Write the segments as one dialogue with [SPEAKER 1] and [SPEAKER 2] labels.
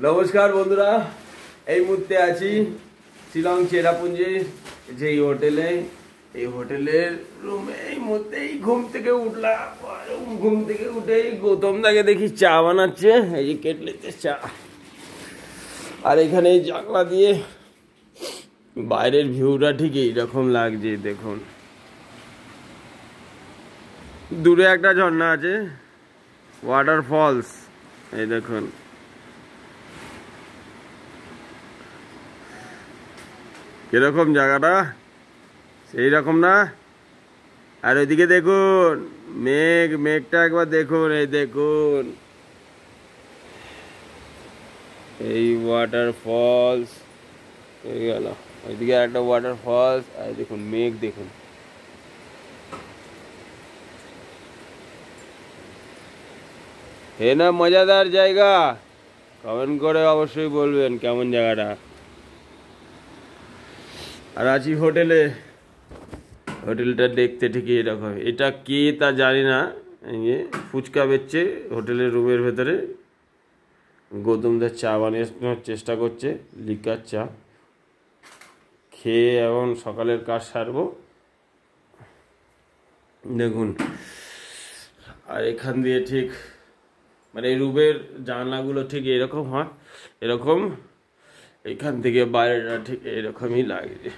[SPEAKER 1] নমস্কার বন্ধুরা, এই মুহূর্তে আছি শিলং চেরাপুঞ্জির যে হোটেলে। এই হোটেলের রুমে এই মুহূর্তেই ঘুম থেকে উঠলাম। ঘুম থেকে উঠেই গৌতম দাকে দেখি চা বানাচ্ছে, এই যে কেটলিতে চা। আর এখানে এই জানলা দিয়ে বাইরের ভিউটা ঠিক এইরকম লাগছে। দেখুন, দূরে একটা ঝর্ণা আছে, ওয়াটারফলস। এই দেখুন, কিরকম জায়গাটা, সেই রকম না? আর ওইদিকে দেখুন মেঘটা একবার দেখুন। এই দেখুন, এই ওয়াটারফলস হয়ে গেল, ওইদিকে একটা ওয়াটারফলস। আর দেখুন মেঘ, দেখুন। হে না মজাদার জায়গা? কমেন্ট করে অবশ্যই বলবেন কেমন জায়গাটা। আর আছি হোটেলে। হোটেলটা দেখতে ঠিকই এরকম। এটা কে তা জানি না। এই যে ফুচকা বেচছে হোটেলের রুমের ভেতরে। গৌতমদার চা বানানোর চেষ্টা করছে, লিকার চা। খেয়ে এখন সকালের কাজ সারবো। দেখুন, আর এখান দিয়ে ঠিক মানে এই রুমের জানলাগুলো ঠিক এরকম হয়, এরকম। এখান থেকে বাইরেটা ঠিক এরকমই লাগে,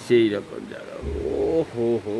[SPEAKER 1] সেই রকম জায়গা। ও হো হো।